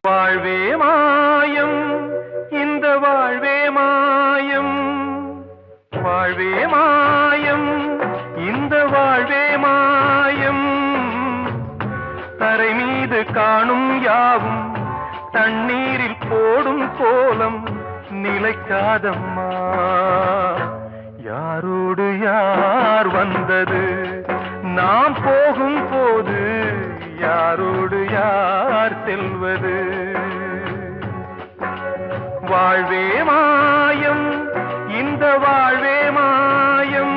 வாழ்வே மாயம், இந்த வாழ்வே மாயம், வாழ்வே மாயம், இந்த வாழ்வே மாயம். தரை மீது காணும் யாவும் தண்ணீரில் போடும் கோலம் நிலைக்காதம்மா. யாரோடு யார் வந்தது நாம் போகும் போது, யாரோடு யார் செல்வது? வாழ்வே மாயம், இந்த வாழ்வே மாயம்.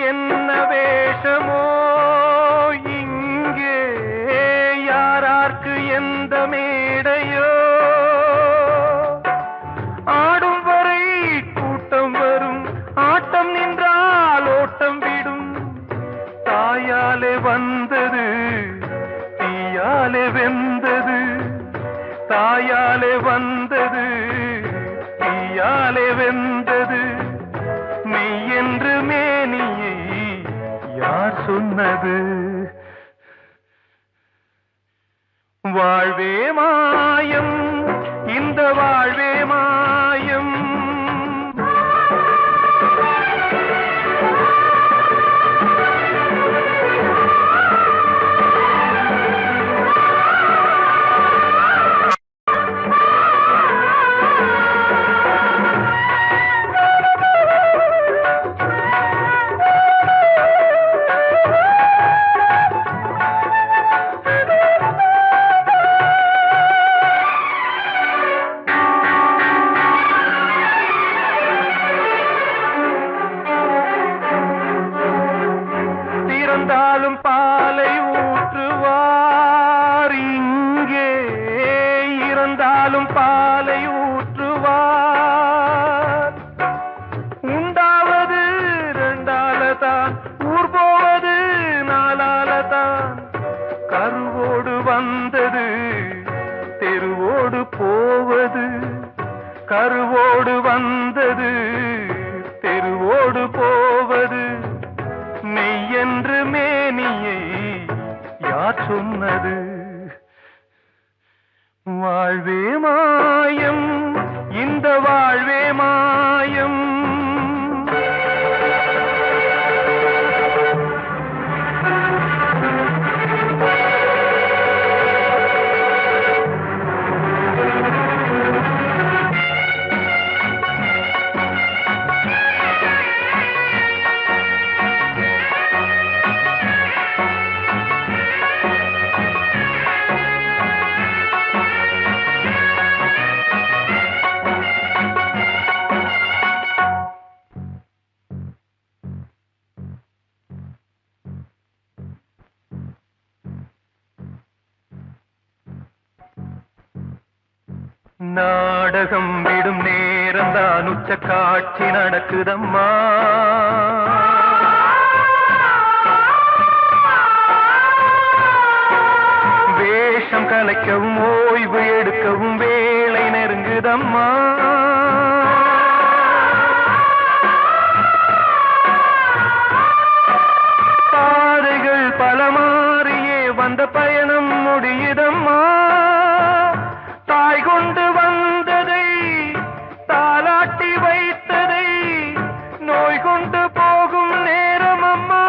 என்ன வேஷமோ இங்கே, யாரார்க்கு எந்த மேடையோ, ஆடும் வரை கூட்டம் வரும், ஆட்டம் நின்றால் ஓட்டம் விடும். தாயாலே வந்தது தீயாலே வெந்தது, தாயாலே வந்தது தீயாலே வெந்தது. மெய் என்று மேனியை யார் சொன்னது? வாழ்வே மாயம், இந்த வாழ்வே மாயம். இறந்தாலும் பாலை ஊற்றுவார் இங்கே, இறந்தாலும் பாலை ஊற்றுவார். உண்டாவது ரெண்டாலதான், ஊர் போவது நாலாலதான். கருவோடு வந்தது தெருவோடு போவது, கருவோடு வந்தது தெருவோடு போவது. மெய் என்று மேனியை யார் சொன்னது? வாழ்வே மாயம், இந்த வாழ்வே மாயம். நாடகம் விடும் நேரம்தான் உச்ச காட்சி நடக்குதம்மா. வேஷம் கலைக்கவும் ஓய்வு எடுக்கவும் வேளை நெருங்குதம்மா. பாதைகள் பல மாறியே வந்த பயணம் முடியுதம்மா. தாய் கொண்டு வந்ததை தாலாட்டி வைத்ததை நோய் கொண்டு போகும் நேரம் அம்மா.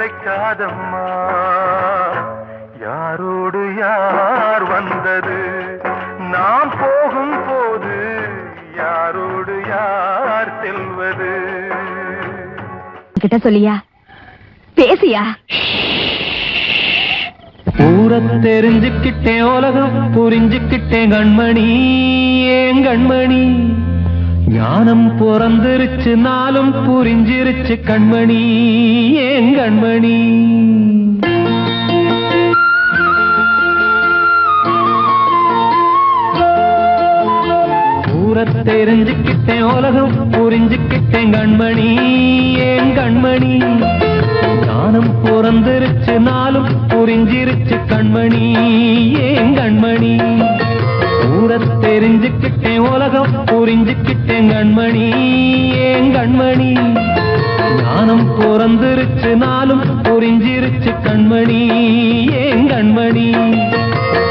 நிலைக்காதம்மா. யாரோடு யார் வந்தது நாம் போகும் போது, யாரோடு யார் செல்வது? கிட்ட சொல்லியா பேசியா? ஊர தெரிஞ்சுக்கிட்டேன், உலகம் புரிஞ்சுக்கிட்டேன் கண்மணி, ஏன் கண்மணி. ஞானம் பிறந்திருச்சு, நாளும் புரிஞ்சிருச்சு கண்மணி, ஏன் கண்மணி. ஊர தெரிஞ்சுக்கிட்டேன், உலகம் புரிஞ்சுக்கிட்டேன் கண்மணி, ஏன் கண்மணி. ஞானம் பிறந்திருச்சு, நாளும் புரிஞ்சிருச்சு கண்மணி, ஏன் கண்மணி. ஊர தெரிஞ்சுக்கிட்டேன், உலகம் புரிஞ்சுக்கிட்டேன் கண்மணி, ஏன் கண்மணி. ஞானம் பிறந்திருச்சு, நாளும் புரிஞ்சிருச்சு கண்மணி, ஏன் கண்மணி.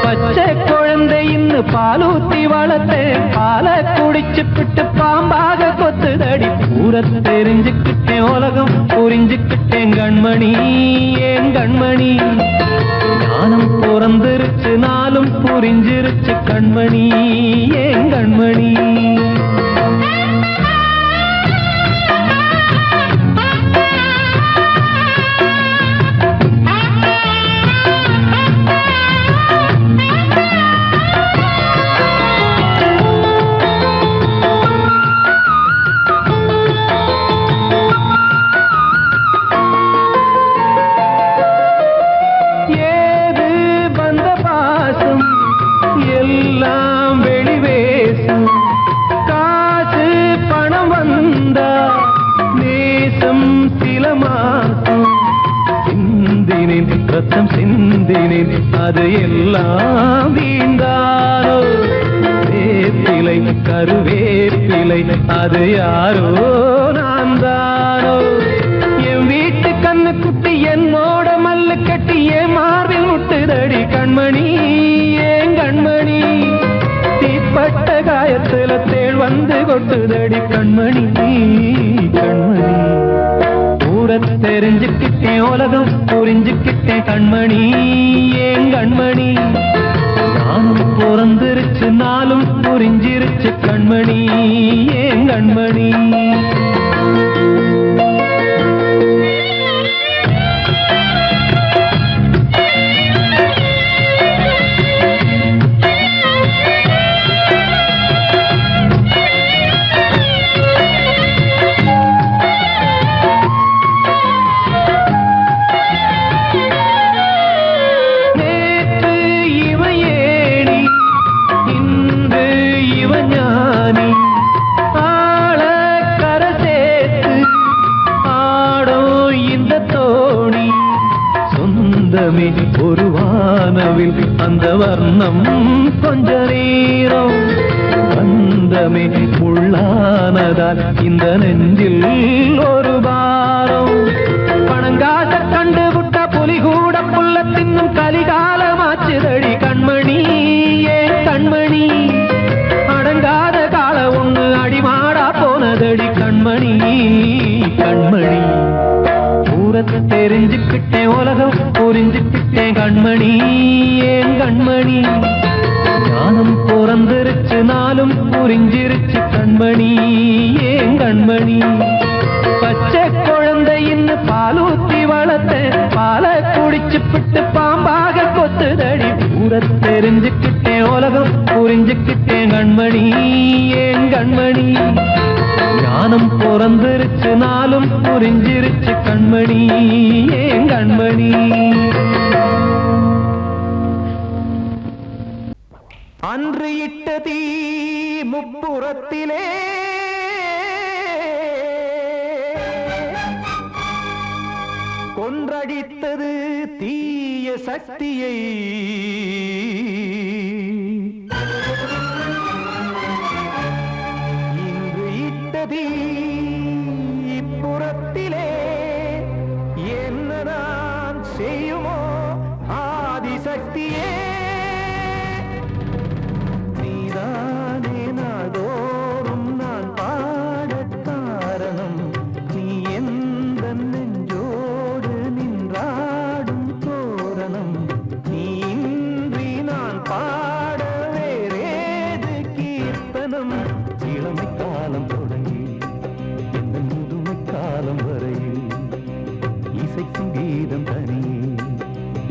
பச்சை குழந்தை இன்னும் பாலூத்தி வளர்த்தேன், பாலை குடிச்சு பிட்டு பாம்பாக கொத்துதடி. ஊர தெரிஞ்சுக்கிட்டேன், உலகம் புரிஞ்சுக்கிட்டேன் கண்மணி, ஏன் கண்மணி. ஞானம் பிறந்திருச்சு, நாளும் புரிஞ்சிருச்சு கண்மணி, ஏன் கண்மணி. ரத்தம் சிந்தினேன், அது எல்லாம் வீண்டாரோ. வேப்பிலை கருவேப்பிலை, அது யாரோ நான் தானோ. என் வீட்டு கண்ணு குட்டி என்னோட மல்லு கட்டி என் மார்பில் முட்டுதடி கண்மணி, ஏன் கண்மணி. தீப்பட்ட காயத்துல தேள் வந்து கொட்டுதடி கண்மணி, கண்மணி. ஊர தெரிஞ்சுக்கிட்டேன், உலகம் புரிஞ்சுக்கிட்டேன் கண்மணி, ஏன் கண்மணி. ஞானம் பிறந்திருச்சு, நாளும் புரிஞ்சிருச்சு கண்மணி, ஏன் கண்மணி. ஒரு வானவில் அந்த வர்ணம் கொஞ்ச நேரம் வந்தமே உள்ளானதால் இந்த நெஞ்சில் ஒரு பாரம். பணங்காச கண்டு விட்ட புலி கூட புல்ல தின்னும் கலிகாலமாச்சுதடி கண்மணி, ஏன் கண்மணி. அடங்காத கால ஒண்ணு அடிமாடா போனதடி கண்மணி, கண்மணி. தெரிஞ்சுக்கிட்டேன், உலகம் புரிஞ்சுக்கிட்டேன் கண்மணி, ஏன் கண்மணி. ஞானம் பிறந்திருச்சு, நாளும் புரிஞ்சிருச்சு கண்மணி, ஏன் கண்மணி. பச்சை குழந்தை இன்னும் பாலூத்தி வளர்த்தேன், பாலை குடிச்சு பிட்டு பாம்பாக கொத்துதடி. ஊர தெரிஞ்சுக்கிட்டேன், உலகம் புரிஞ்சுக்கிட்டேன் கண்மணி, ஏன் கண்மணி. ஞானம் பிறந்திருச்சு, நாளும் புரிஞ்சிருச்சு கண்மணி, ஏன் கண்மணி. அன்று இட்ட தீ முப்புறத்திலே கொன்றடித்தது தீய சக்தியை. இப்புறத்திலே என்னதான் செய்யுமோ ஆதிசக்தியே. நீதானே நாள்தோறும் நான் பாட காரணம், நீ எந்த நெஞ்சோடு நின்ற கீதம் தனியே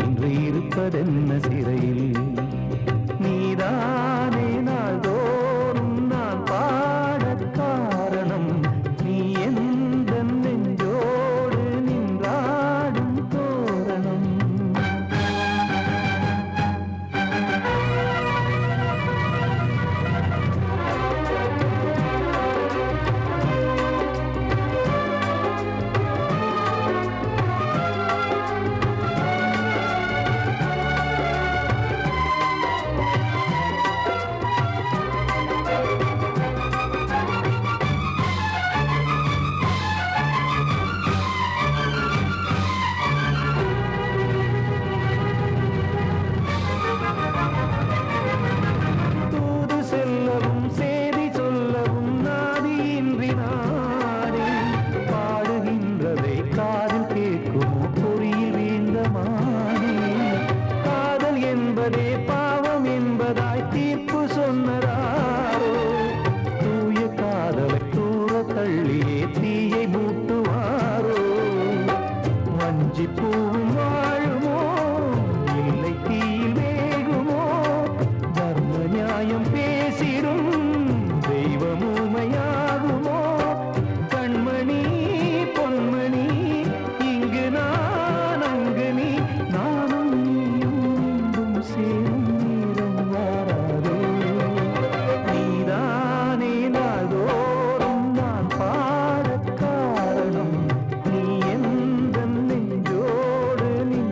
இன்று இருப்பதென்ன சிறையில் நீதானே நாள்தோறும் நான் பாடக் காரணம் நீ எந்த நெஞ்சோடு நின்றாடும் தோரணம் தூது செல்லவும் சேதி சொல்லவும் நாதியின்றி நாடே பாடுகின்றதை காதில் கேட்குமோ பொறியில் வீழ்ந்த மானே காதல் என்பதே பாவம் என்பதாய் தீர்ப்பு சொன்னதாரோ தூய காதலை தூர தள்ளியே தீயை மூட்டுவாரோ வஞ்சி பூவும் வாழுமோ இல்லை தீயில் வேகுமோ தர்ம நியாயம் பேசிடும் தெய்வம் ஊமையாகுமோ கண்மணி பொன்மணி இங்கு நான் அங்கு நீ நானும் நீயும் மீண்டும் சேரும் நேரம் வாராதோ நீதானே நாள்தோறும் நான் பாடக் காரணம் நீ எந்த நெஞ்சோடு நின்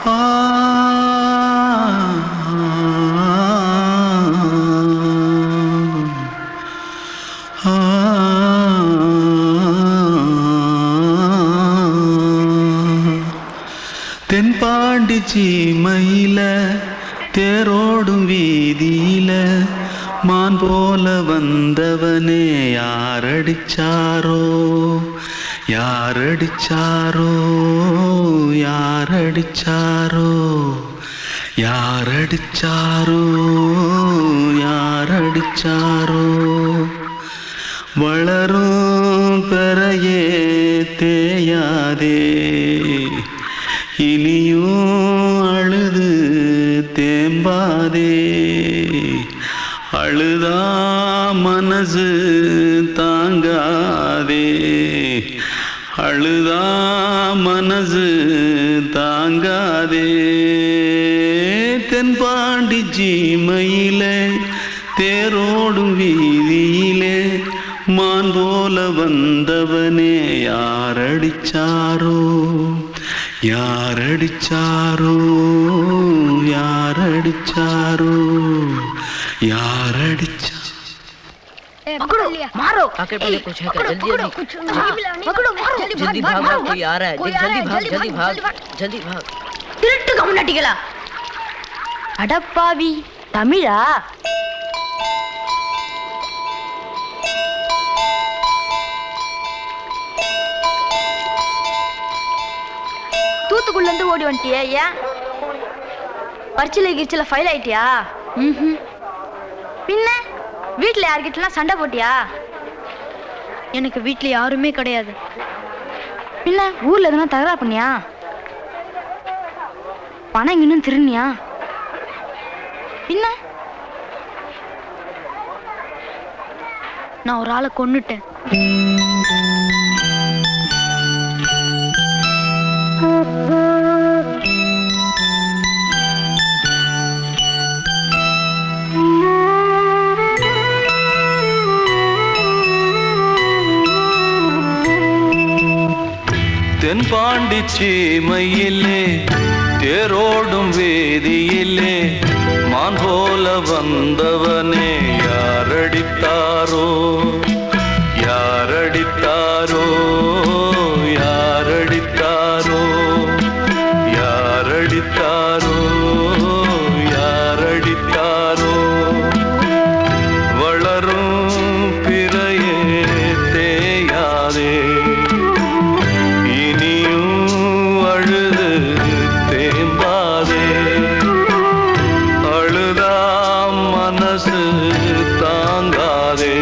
ஆ தென்பாண்டி சீமையில தேரோடும் வீதியில மான் போல வந்தவனே யாரடிச்சாரோ யாரடிச்சாரோ யாரடிச்சாரோ யாரடிச்சாரோ யாரடிச்சாரோ வளரும் பெறையே தேயாதே இனியும் அழுது தேம்பாதே அழுதா மனசு தாங்காதே அழுதா மனசு தாங்காதே தென்பாண்டி சீமையிலே தேரோடும் வீதியிலே மான் போல வந்தவனே யாரடிச்சாரோ யாரடிச்சாரோ யாரடிச்சாரோ யாரடிச்சா पकड़ो मारो आके पहले कुछ है क्या जल्दी जल्दी पकड़ो मारो जल्दी भाग भाग कोई आ रहा है देख जल्दी भाग जल्दी भाग திருட்டு கம்முனாட்டிகளா அடப்பாவி தமிழா தூத்துக்குள்ள இருந்து ஓடி வந்துட்டியா ஏன் பரிச்சையில கிரிச்சில ஃபைல் ஆயிட்டியா பின்ன வீட்டுல யார்கிட்டலாம் சண்டை போட்டியா எனக்கு வீட்டுல யாருமே கிடையாது பின்ன ஊர்ல எதுனா தகராறு பண்ணியா பணம் இன்னும் திருநியா பின்ன நான் ஒரு ஆளை கொன்னுட்டேன் தென்பாண்டி சீமையிலே தேரோடும் வேதியிலே மான் போல வந்தவனே யாரடித்தாரோ யாரடித்தாரோ யாரடித்தாரோ யாரடித்தாரோ யாரடித்தாரோ வளரும் பிறையே தேயாதே மனசு தாங்காதே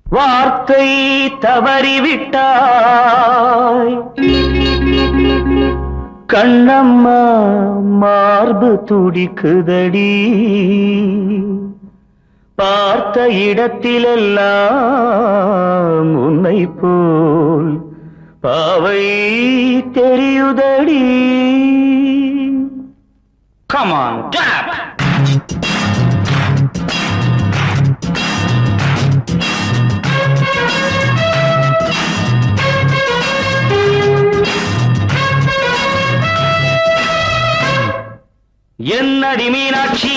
வார்த்தை தவறிவிட்டாய் கண்ணம்மா மார்பு துடிக்குதடி பார்த்த இடத்திலெல்லாம் உன்னை போல் பாவை தெரியுதடி. Come on, tap! என்னடி மீனாட்சி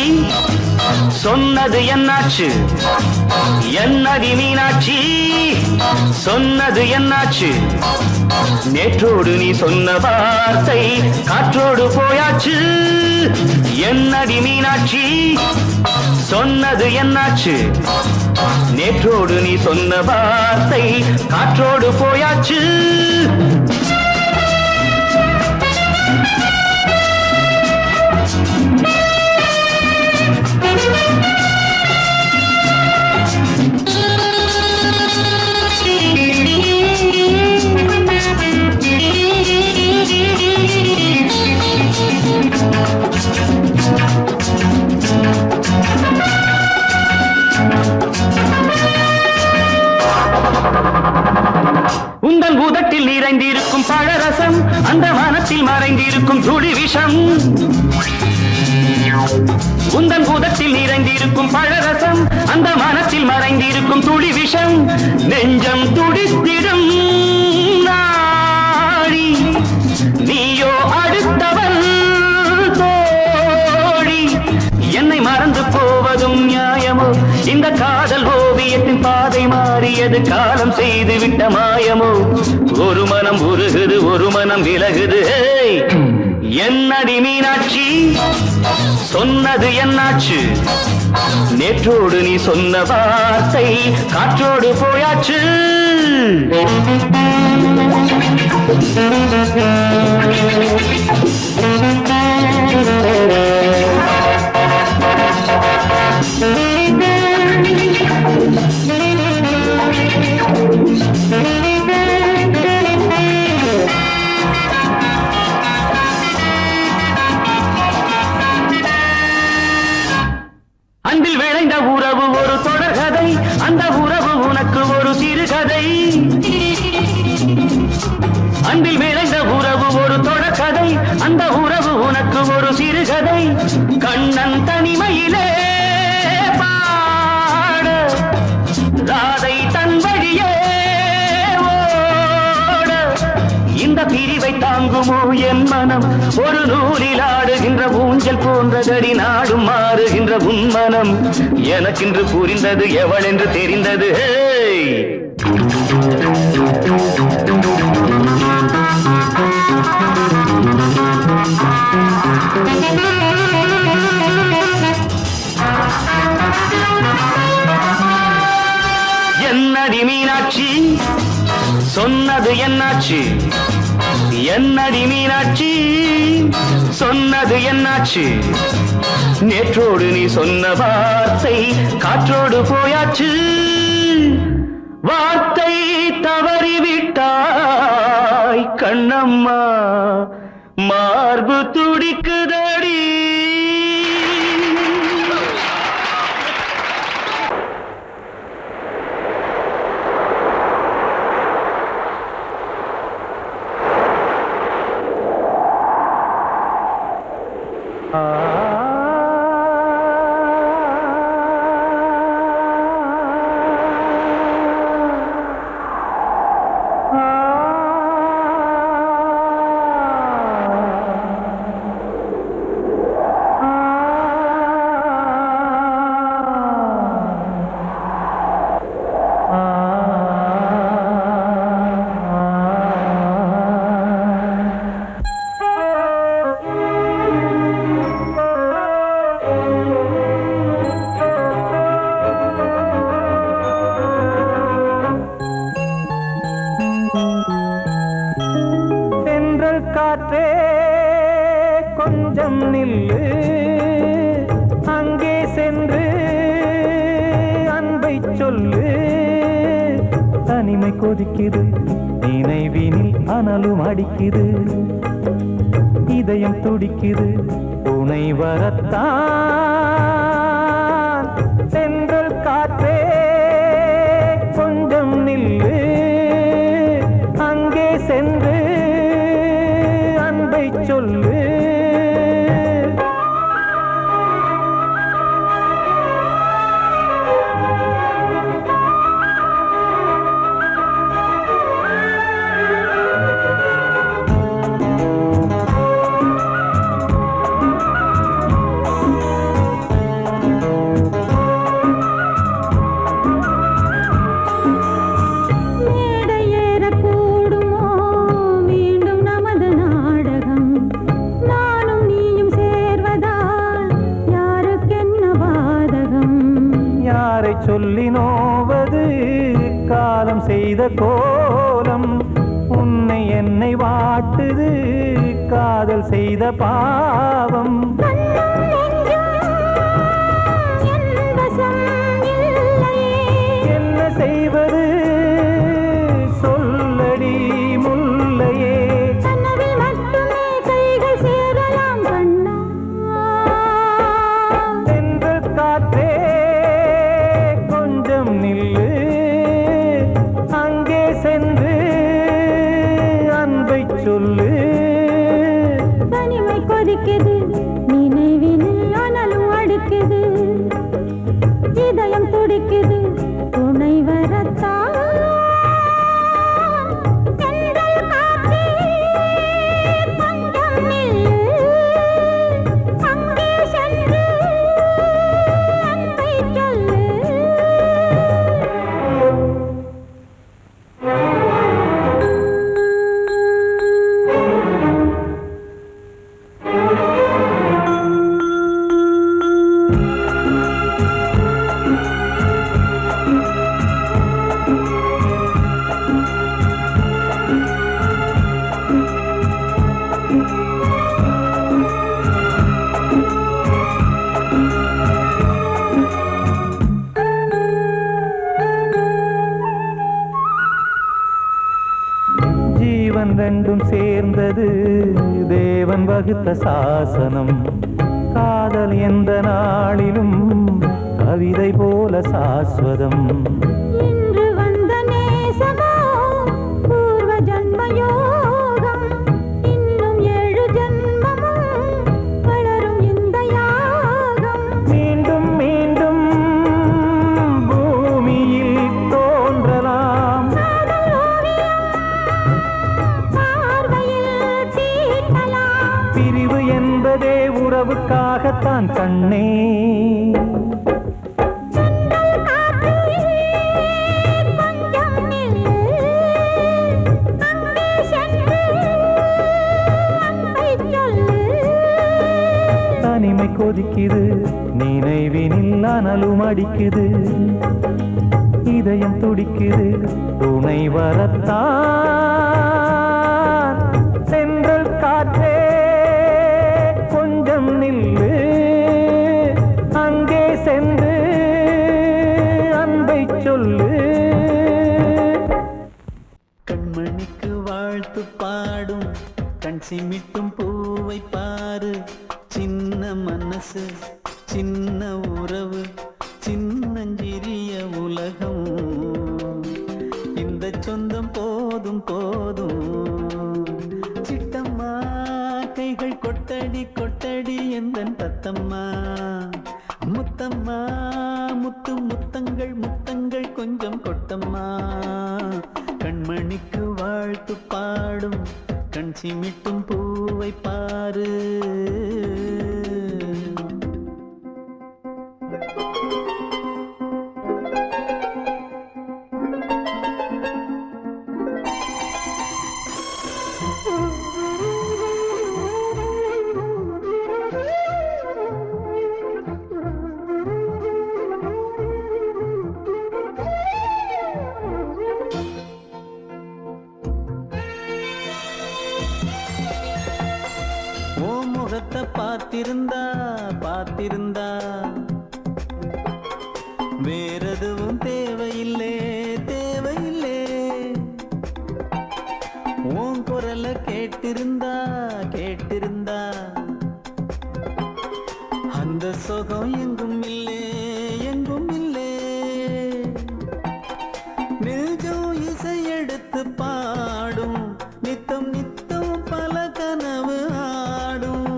சொன்னது என்னாச்சு? என்னடி மீனாட்சி சொன்னது என்னாச்சு? நேற்றோடு நீ சொன்ன வார்த்தை காற்றோடு போயாச்சு. என்னடி மீனாட்சி சொன்னது என்னாச்சு? நேற்றோடு நீ சொன்ன வார்த்தை காற்றோடு போயாச்சு. உந்தன் உதட்டில் நிறைந்திருக்கும் பழரசம் அந்த வானத்தில் மறைந்திருக்கும் துளி விஷம். உந்தன் உதட்டில் நிறைந்திருக்கும் பழரசம் அந்த வானத்தில் மறைந்திருக்கும் துளி விஷம். நெஞ்சம் துடித்திடும் நாடி நீயோ அடுத்தவன் எது காலம் செய்து விட்ட மாயமோ ஒரு மனம் உருகுது ஒரு மனம் விலகுது ஏய், என்னடி மீனாட்சி சொன்னது என்னாச்சு நேற்றோடு நீ சொன்ன வார்த்தை காற்றோடு போயாச்சு அன்பில் விளைந்த உறவு ஒரு தொடர்கதை அந்த உறவு உனக்கு ஒரு சிறுகதை அன்பில் விளைந்த உறவு ஒரு தொடர்கதை அந்த உறவு உனக்கு ஒரு சிறுகதை கண்ணன் தனிமையிலே பாட ராதை தன் வழியே ஓட இந்த பிரிவை தாங்குமோ என் மனம் ஒரு நூலில் ஆடுகின்ற ஊஞ்சல் போன்றதடி நாடும் மாறுகின்ற உன்மனம் எனக்கென்று புரிந்தது எவள் என்று தெரிந்தது ஹேய்! என்னடி மீனாட்சி சொன்னது என்னாச்சு என்னடி மீனாட்சி சொன்னது என்னாச்சு நேற்றோடு நீ சொன்ன வார்த்தை காற்றோடு போயாச்சு வார்த்தை தவறிவிட்டாய் கண்ணம்மா மார்பு துடிக்குதடி காற்றே கொஞ்சம் நில்லு அங்கே சென்று அன்பை சொல்லு தனிமை கொதிக்குது நினைவினில் அனலும் அடிக்குது இதயம் துடிக்குது துணை வரத்தான் சென்றல் காற்றே கொஞ்சம் நில்லு அங்கே சென்று சொல்லு சொல்லி நோவது காலம் செய்த கோலம் உன்னை என்னை வாட்டுது காதல் செய்த பாவம் என்ன செய்வது சொல்லடி முல்லையே காற்றே நில்லு அங்கே சென்று அன்பை சொல்லு தனிமை கொதிக்குது நினைவினில் அனலும் அடிக்குது இதயம் துடிக்குது துணை வரத்தான் தேவன் வகுத்த சாசனம். காதல் எந்த நாளிலும் கவிதை போல சாஸ்வதம். இன்று வந்த நேசமோ பூர்வ ஜன்ம யோகம். இன்னும் 7 ஜன்மமும் வளரும் இந்த யாகம். மீண்டும் மீண்டும் பூமியில் தோன்றலாம். காதல் ஓவியம் பார்வையில் தீட்டலாம். பிரிவு என்பதே உறவுக்காகத்தான் கண்ணே. செந்தல் காற்றிலே கொஞ்சம் நில்லு. அங்கே சென்று அன்பை சொல்லு. தனிமை கொதிக்குது, நினைவினில் அனலும் அடிக்குது. இதயம் துடிக்குது, துணை வரத்தான். சென்றல் காற்றே கொஞ்சம் நில்லு. அங்கே சென்று அன்பை சொல்லு. கண்மணிக்கு வாழ்த்து பாடும் கண் சிமிட்டும் பூவை பாரு. சின்ன மனசு சின்ன உறவு சின்னஞ்சிறிய உலகம். இந்த சொந்தம் போதும் போதும். சிட்டம்மா கைகள் கொட்டடி கொட்டடி எந்தன் தத்தம்மா. முத்தம்மா முத்து முத்தங்கள் முத்தங்கள் கொஞ்சம் கொட்டம்மா. கண்மணிக்கு வாழ்த்து பாடும் கண் சிமிட்டும் பூவை பாரு. ஓ முகத்தை பார்த்திருந்தா பார்த்திருந்தா வேறெதுவும் தேவையில்லை தேவையில்லை. உன் குரலை கேட்டிருந்தா கேட்டிருந்தா அந்த சுகம் எங்கும் இல்லை எங்கும் இல்லை. நெஞ்சம் இசை எடுத்து பாடும் நித்தம் நித்தம் பல கனவு ஆடும்.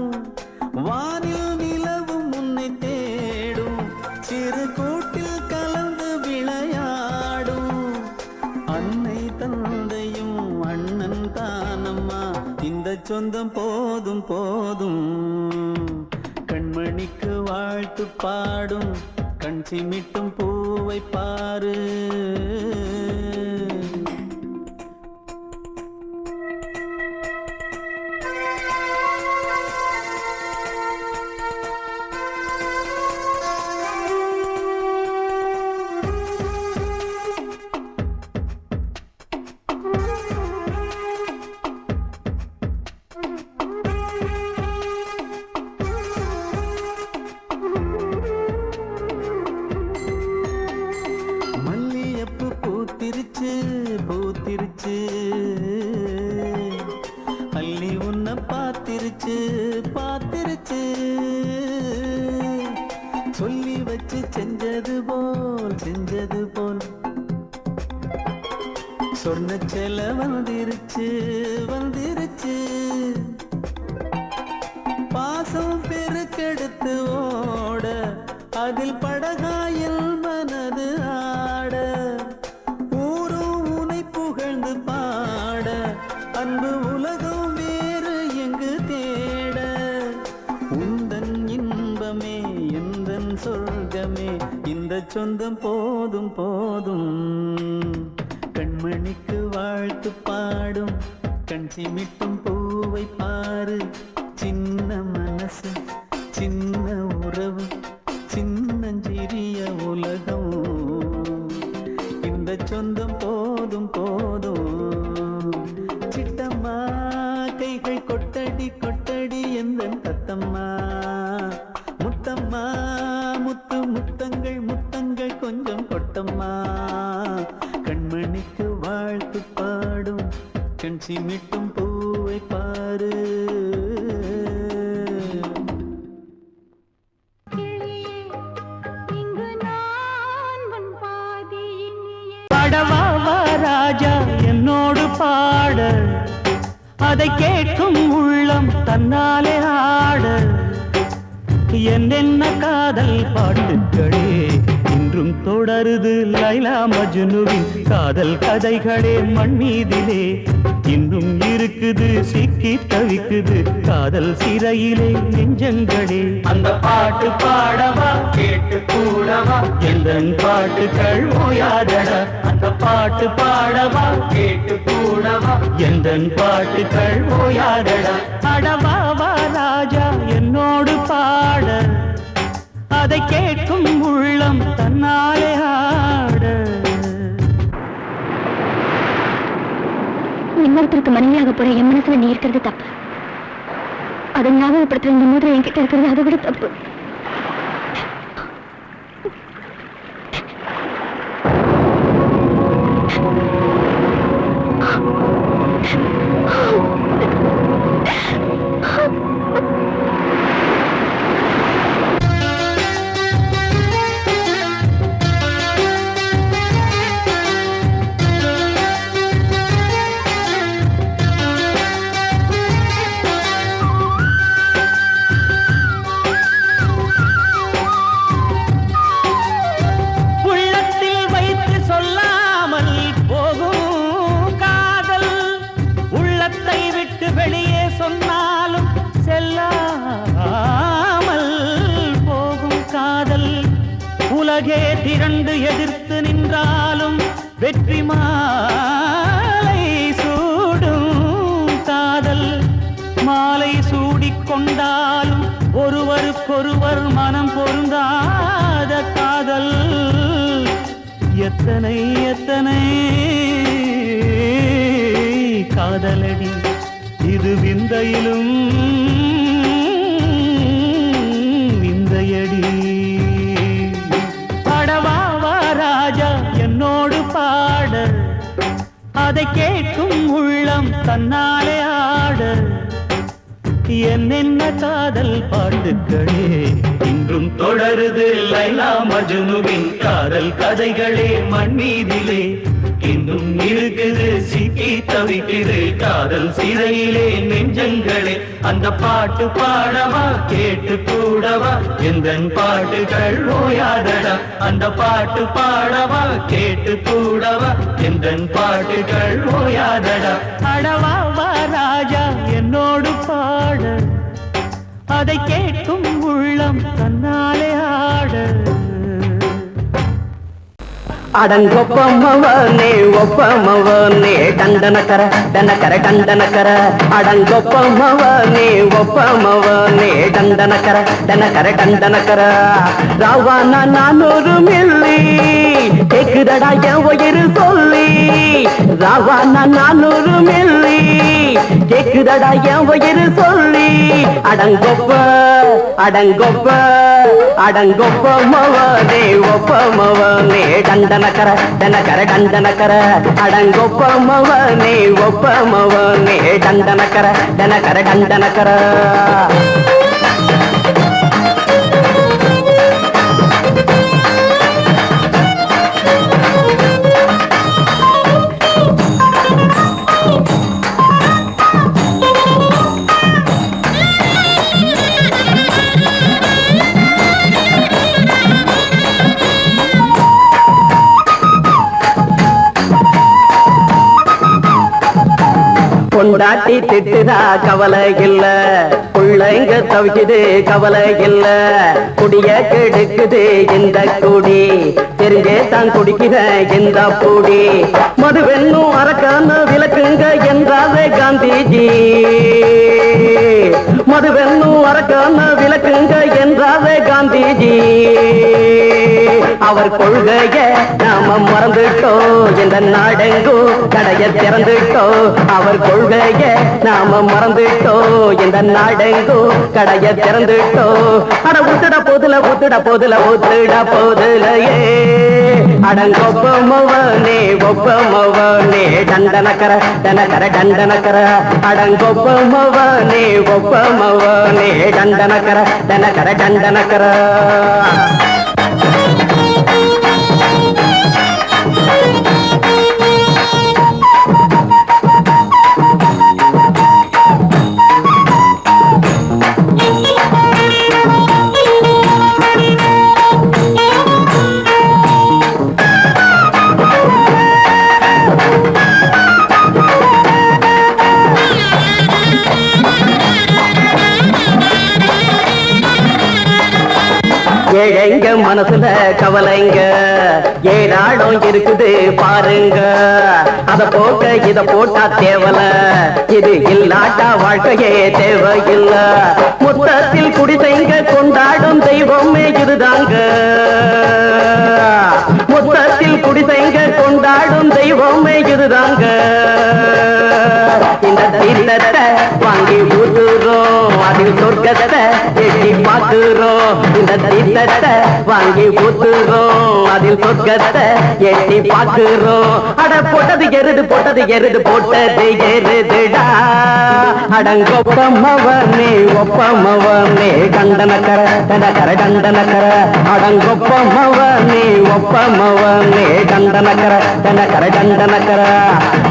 வானில் நிலவும் உன்னை தேடும் சிறு கூட்டில் கலந்து விளையாடும். அன்னை தந்தையும் அண்ணன் தானம்மா. இந்த சொந்தம் போதும் போதும். கண்மணிக்கு வாழ்த்து பாடும் கண் சிமிட்டும் பூவை பாரு. மல்லியப்பு பூத்திருச்சு பூத்திருச்சு. அள்ளி உன்னை பார்த்திருச்சு பார்த்திருச்சு. சொல்லி வச்சு செஞ்சது போல் சொன்ன செல வந்துருச்சு வந்துருச்சு. பாசம் பெருக்கெடுத்து ஓட அதில் படகாயில் மனது ஆட. ஊரும் உனை புகழ்ந்து பாட அன்பு உலகம் வேறு எங்கு தேட. உந்தன் இன்பமே எந்தன் சொர்க்கமே இந்த சொந்தம் போதும் போதும். கண்மணிக்கு வாழ்த்து பாடும் கண் சிமிட்டும் பூவை பாரு. சின்ன மனசு சின்ன உறவு சின்னஞ்சிறிய உலகம். இந்த சொந்தம் போதும் போதும். சிட்டம்மா கைகள் கொட்டடி கொட்டடி எந்தன் தத்தம்மா. முத்தம்மா முத்து முத்தங்கள் முத்தங்கள் கொஞ்சம் கொட்டம்மா. கண்மணிக்கு வாழ்த்து பாடும் கண் சிமிட்டும் பூவை பாரு. அதை கேட்கும் உள்ளம் தன்னாலே ஆட என்னென்ன காதல் பாட்டுக்களே இன்றும் தொடருது லைலா மஜ்னுவின் காதல் கதைகளே மண் மீதிலே இன்னும் இருக்குது சிக்கி தவிக்குது காதல் சிறையிலே நெஞ்சங்களே அந்த பாட்டு பாடவா கேட்டு கூடவா எந்தன் பாட்டுகள் ஓயாதடா அந்த பாட்டு பாடவா கேட்டு கூடவா எந்தன் பாட்டுகள் ஓயாதடா அடவாவா ராஜா என்னோடு பாட அதை கேட்கும் உள்ளம் தன்னாலே ஆட இன்னொருத்தருக்கு மனைவியாக போற என் மனசுல நீ இருக்கிறது தப்பு. அதை ஞாபகப்படுத்துற இந்த மூதிரை என்கிட்ட இருக்கிறது அதை விட தப்பு. வெளியே சொன்னாலும் செல்லாமல் போகும் காதல் உலகே திரண்டு எதிர்த்து நின்றாலும் வெற்றி மாலை சூடும் காதல் மாலை சூடிக்கொண்டாலும் ஒருவருக்கொருவர் மனம் பொருந்தாத காதல் எத்தனை எத்தனை காதலடி இது விந்தையிலும் விந்தையடி பாடவாவா ராஜா என்னோடு பாட அதை கேட்கும் உள்ளம் தன்னாலே ஆட என்னென்ன காதல் பாட்டுக்களே இன்றும் தொடருது லைலா மஜ்னுவின் காதல் கதைகளே மண் மீதிலே இன்னும் இருக்குது சிக்கி தவிக்குது காதல் சிறையிலே நெஞ்சங்களே அந்த பாட்டு பாடவா கேட்டு கூடவா எந்தன் பாட்டுகள் ஓயாதடா அந்த பாட்டு பாடவா கேட்டு கூடவா எந்தன் பாட்டுகள் ஓயாதடா அடவாவா ராஜா என்னோடு பாட அதை கேட்கும் உள்ளம் தன்னாலே ஆட அடங்கொப்பமவனே ஒப்பமவனே டண்டனக்கர டனக்கர டண்டனக்கர அடங்கொப்பமவனே ஒப்பமவனே டண்டனக்கர டனக்கர டண்டனக்கர ராவான 400 மில்லி கேக்குதடா என் உயிர் சொல்லி ராவான 400 மில்லி கேக்குதடா என் உயிர் சொல்லி அடங்கொப்ப அடங்கொப்ப அடங்கொப்பமவனே ஒப்பமவனே டண்டனக்கர டனக்கர டண்டனக்கர அடங்கொப்பமவனே ஒப்பமவனே டண்டனக்கர டனக்கர டண்டனக்கர பொண்டாட்டி திட்டுதா கவலை இல்ல பிள்ளைங்க தவிக்குது கவலை இல்ல குடிய கெடுக்குது இந்த குடி தெரிஞ்சே தான் குடிக்கிற இந்த பூடி மதுவென்னும் அரக்கான விளக்குங்க என்றாலே காந்திஜி மதுவென்னும் அரக்கான விளக்குங்க என்றாலே காந்திஜி அவர் கொள்கைய நாம மறந்துட்டோம் இந்த நாடெங்கோ கடைய திறந்துட்டோம் அவர் கொள்கைய நாம மறந்துட்டோம் இந்த நாடெங்கோ கடைய திறந்துட்டோம் அட ஊத்துட போதுல ஊத்துட போதுல ஊத்துட போதுலையே அடங்கொப்பமவனே ஒப்பமவனே டண்டனக்கர டனக்கர டண்டனக்கர அடங்கொப்பமவனே ஒப்பமவனே டண்டனக்கர டனக்கர டண்டனக்கர ஏழைங்க மனசுல கவலைங்க ஏராளம் இருக்குது பாருங்க. அத போட்ட இத போட்டா தேவல, இது இல்லாட்டா வாழ்க்கையே தேவையில்ல. மொத்தத்தில் குடிசைங்க கொண்டாடும் தெய்வமே இதுதாங்க. மொத்தத்தில் குடிசைங்க கொண்டாடும் தெய்வமே இதுதாங்க. இந்த தீர்த்தத்தை வாங்கி ஊத்துறோம், அதில் சொர்க்கத்தை எட்டி பார்க்கிறோம். இந்த தீர்த்தத்தை வாங்கி ஊத்துறோம், அதில் சொர்க்கத்தை எட்டி பார்க்கிறோம். அட போட்டது எருது போட்டது எருது போட்டது எருதுடா. அடங்கொப்பமவனே ஒப்பமவனே கண்டனக்கர கண்டனக்கர கண்டனக்கர. அடங்கொப்பமவனே ஒப்பமவனே கண்டனக்கர கண்டனக்கர கண்டனக்கர.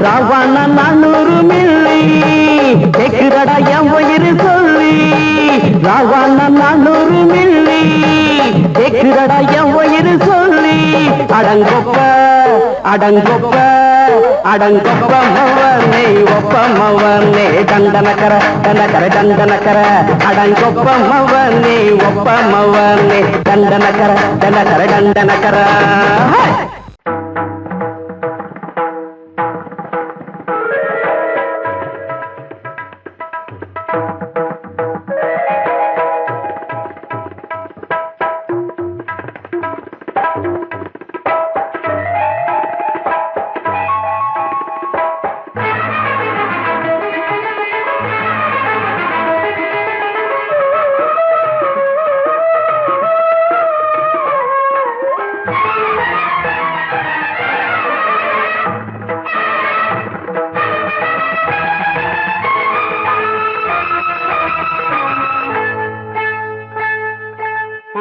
ராவண 400 மில்லி கேக்குறடா என் உயிர் சொல்லி. ராவண 400 மில்லி கேக்குறடா என் உயிர் சொல்லி. அடங்கொப்ப அடங்கொப்ப அடங்கொப்பமவனே ஒப்பமவனே கண்டனக்கர கண்டனக்கர கண்டனக்கர. அடங்கொப்பமவனே ஒப்பமவனே கண்டனக்கர கண்டனக்கர கண்டனக்கர.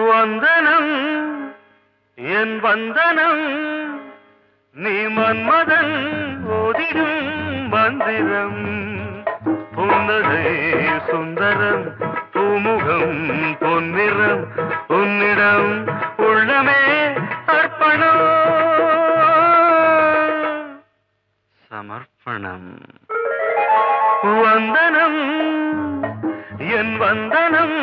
வந்தனம் என் வந்தனம் நீ மன்மதன் ஓதிடும் மந்திரம். புன்னகை சுந்தரம் பூமுகம் பொன்னிறம் உன்னிடம் உள்ளமே அர்ப்பணம் சமர்ப்பணம். வந்தனம் என் வந்தனம்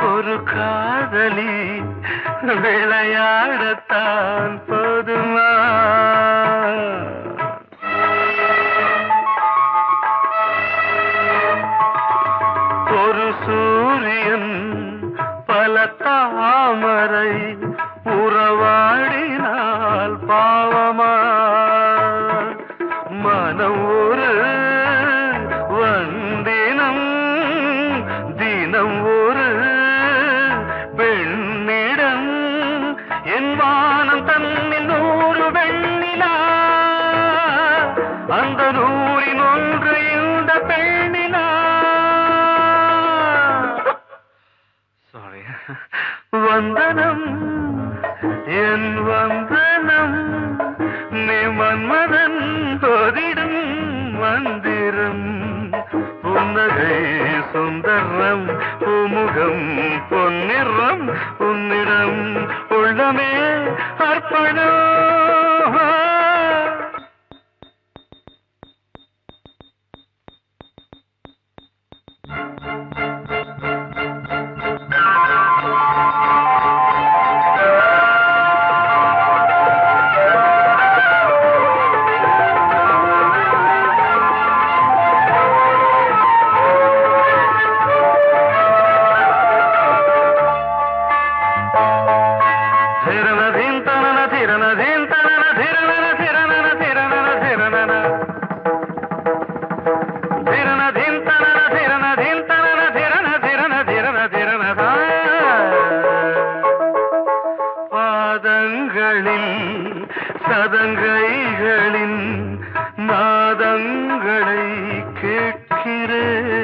ஒரு காதலி விளையாடத்தான் போதுமா. ஒரு சூரியன் பல தாமரை உறவாடினால் பாவமா. மனம் ஒரு வந்தினம் தினம் ஒரு பெண்ணிடம். என் வானம் தன்னில் 100 வெண்ணிலா, அந்த 100இன் ஒன்று இந்த பெண்ணிலா. சாரி. வந்தனம் என் வந்தனம் நீ மன்மதன் ஓதிடும் மந்திரம். புன்னகை சுந்தரம் பூமுகம் பொன்னிறம் உன்னிடம் உள்ளமே அர்ப்பணம். பாதங்களில் சதங்கைகளின் உள்ளங்களை கேட்கிறேன்.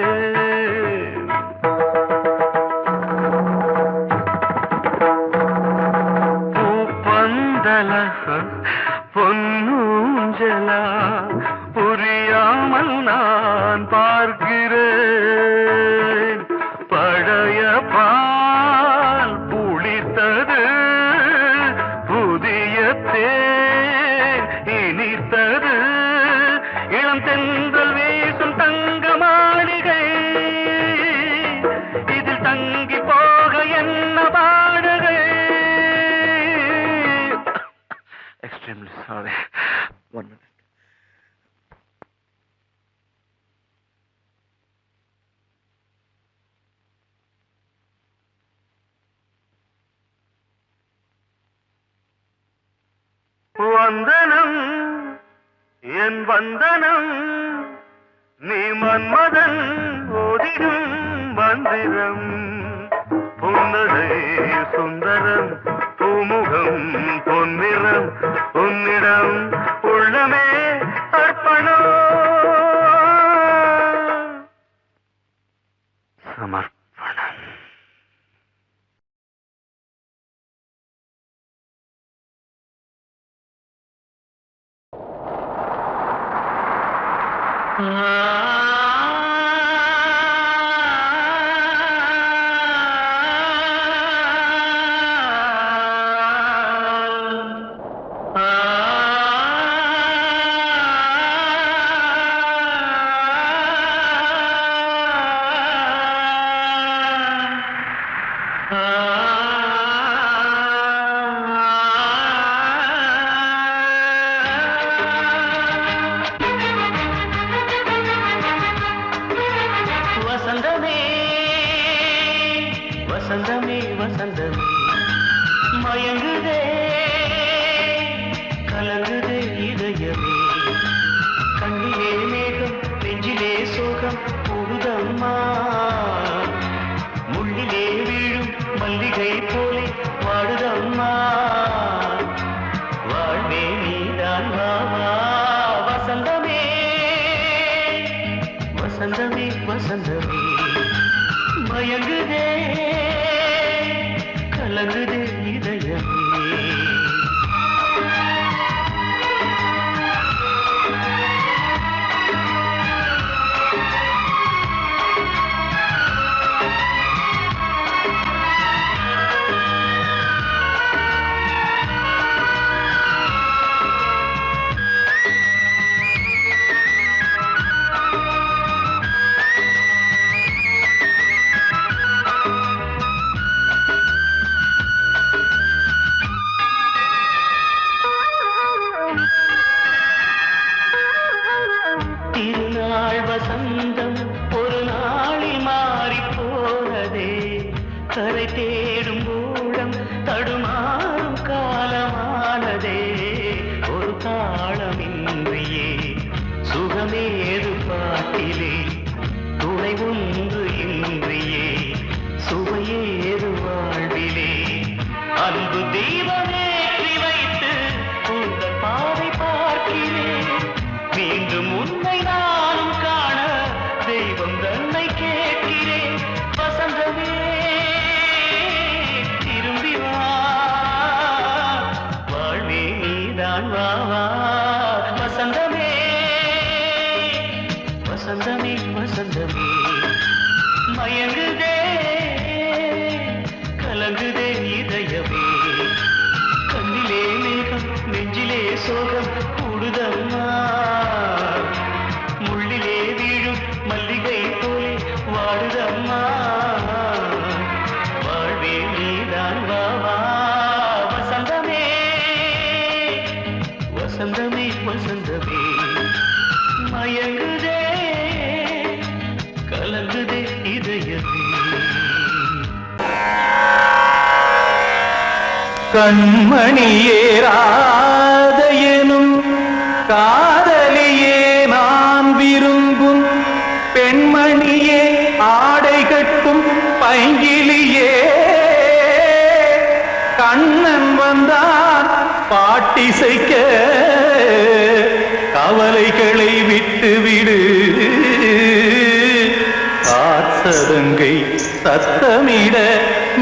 பூப்பந்தல பொன்னூஞ்சலா புரியாமல் நான் பார்க்கிறேன். பழைய பால் புளித்தது, புதிய தேன் இனித்தது, இளம் தென்றல் வீசும் தங்க மாளிகை, இதில் தங்கி போக என்ன பாடுகை. Extremely sorry. 1 minute. வந்தனம் என் வந்தனம், நீ மன்மதன் ஓதிடும் மந்திரம். புன்னகை சுந்தரம், பூமுகம் பொன்னிறம், உன்னிடம் உள்ளமே அர்ப்பணம். சமர்ப்பணம். வசந்தமே வசந்தமே வசந்தமே, மயங்குதே கலங்குதே இதயமே. கண்ணிலே மேகம் நெஞ்சிலே சோகம் கூடுதம்மா, முள்ளிலே வீழும் மல்லிகை போலே வாடுதம்மா. வாழ்வே நீதான் வா வா. வசந்தமே வசந்தமே வசந்தமே, மயங்குதே கலங்குதே இதயமே. திருநாள் வசந்தம் ஒரு நாளில் மாறி போனதே, கரை தேடும் ஊழம் தடுமாறும் காலமானதே. ஒரு தாளமின்றியே சுகமேது பாட்டிலே, துணை ஒன்று இன்றியே சுவையேது வாழ்விலே. அன்பு தீபமேற்றி வைத்து உங்கள் பாதை பார்க்கிறேன், மீண்டும் உன்னை நானும் காண தெய்வம் தன்னை கேட்கிறேன். வசந்தமே திரும்பி வா, வாழ்வே நீதான் வா வா. வசந்தமே வசந்தமே வசந்தமே, மயங்குதே கலங்குதே இதயமே. கண்ணிலே மேகம் நெஞ்சிலே சோகம் கூடுதம்மா, முள்ளிலே வீழும் மல்லிகை போலே வாடுதம்மா. வாழ்வே நீதான் வா வா. வசந்தமே வசந்தமே வசந்தமே, மயங்குதே கலங்குதே இதயமே. கண்மணியேராத எனும் காதலியே நான் விரும்பும் பெண்மணியே, ஆடை கட்டும் பைங்கிலியே. கண்ணன் வந்தான் பாட்டிசைக்க, கவலைகளை விட்டு விடு காசதங்கை சத்தமிட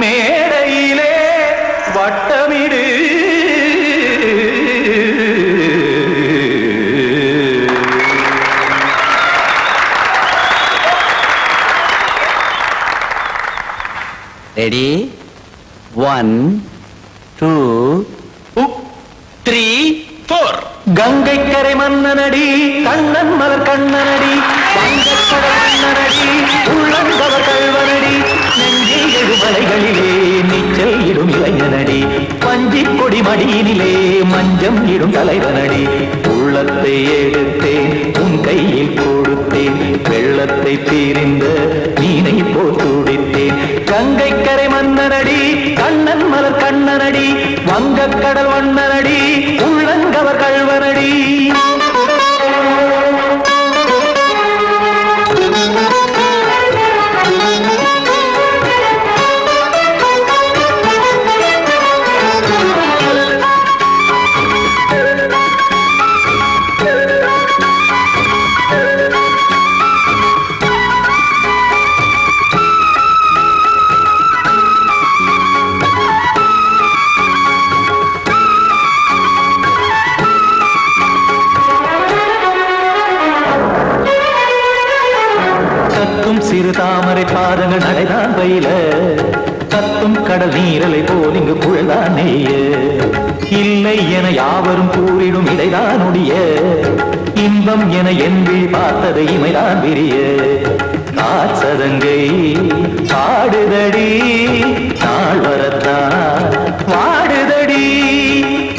மேடையிலே வட்டமிடு ரெடி 1 2 3 4 கங்கை கரை மன்னனடி கண்ணன் மலர் கண்ணனடி வங்கக்கடல் மன்னனடி உள்ளங்கவர் கல்வனடி நெஞ்சில் எழுமலைகளிலே நீச்சல் இடும் இளைஞனடி வஞ்சிக் கொடி மடியினிலே மஞ்சம் இடும் தலைவனடி உள்ளத்தை எடுத்தேன் உன் கையில் கொடுத்தேன் வெள்ளத்தை தீரிந்த மீனை போல் துடித்தேன் கங்கை கரை மன்னனடி கண்ணன் மலர் கண்ணனடி வங்கக்கடல் வண்ணனடி உள்ளங்கவர் கல்வனடி சிறு தாமரை பாதங்கள் நடைதான் பயில கத்தும் கடல் நீரலை போல் இங்கு புழல்தான் நெய்ய இல்லை என யாவரும் கூறிடும் இடைதான் ஒடிய இன்பம் என என் விழி பார்த்தது இமைதான் விரிய காசதங்கை பாடுதடி நாள் வரத்தான் வாடுதடி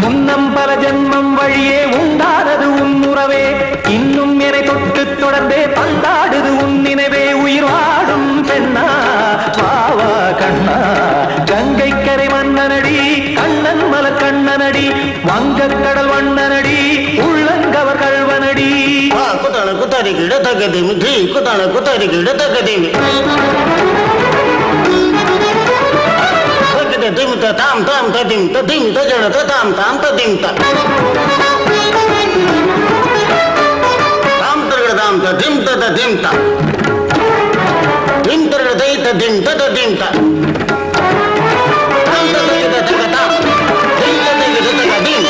முன்னம் பல ஜென்மம் வழியே உண்டானது உன் உறவே இன்னும் என்னை தொட்டு தொடர்ந்தே பந்தாடுது உன் நினைவே உயிர் வாடும் பெண்ணா வாவா கண்ணா கங்கை கரை மன்னனடி கண்ணன் மலர் கண்ணனடி வங்கக்கடல் வண்ணனடி உள்ளங்கவர் கல்வனடி குத்தான குத்தாரி கிட தகதிமி தி குத்தான குத்தாரி கிட தகதிமி தகதி திம் தாம் தாம் ததிம் ததிம் தஜட தாம் தாம் ததிம் தாம் தாம் ததிம் ததிம் தாம் திம் தரதை ததிம் ததிம் தாம் தாம் ததிம் ததிம் தாம் திம் ததிம் ததிம்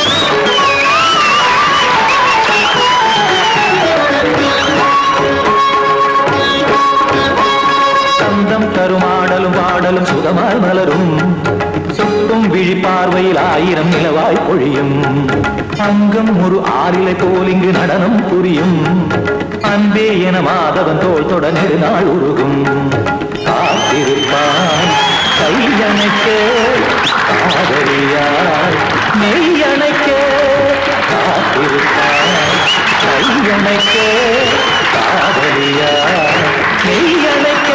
சந்தம் கருமாடலும் பாடலும் சுகமாய் மலரும் சுட்டும் விழி பார்வையில் ஆயிரம் நிலவாய் பொழியும் அங்கம் ஒரு ஆறிலை போல் இங்கு நடனம் புரியும் அன்பே என மாதவன் தோல் தொட நெடுநாள் உருகும் காத்திருப்பான் கையணைக்க காதலியார் மெய்யணைக்க காத்திருப்பான் கையணைக்க காதலியார் மெய்யணைக்க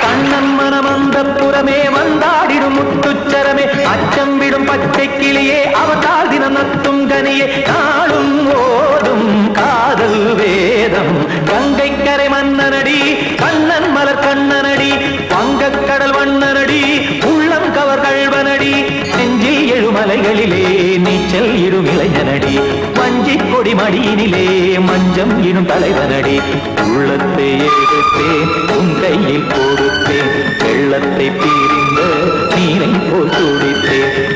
கண்ணன் மனமந்த புறமே வந்தாடிடும் முத்துச்சரமே அச்சம் விடும் பச்சை கிளியே அவதால் தினம் நத்தும் கனியே நாளும் ஓடும் காதல் வேதம் கங்கை கரை மன்னனடி கண்ணன் மலர் கண்ணனடி வங்கக்கடல் வண்ணனடி உள்ளம் கவர் கல்வனடி நெஞ்சில் எழுமலைகளிலே நீச்சல் இடும் இளைஞனடி வஞ்சிக் கொடி மடியினிலே மஞ்சம் இடும் தலைவனடி உள்ளத்தை எடுத்தேன் உன் கையில் கொடுத்தேன் வெள்ளத்தை தீரிந்த நீரை போல் துடித்தேன்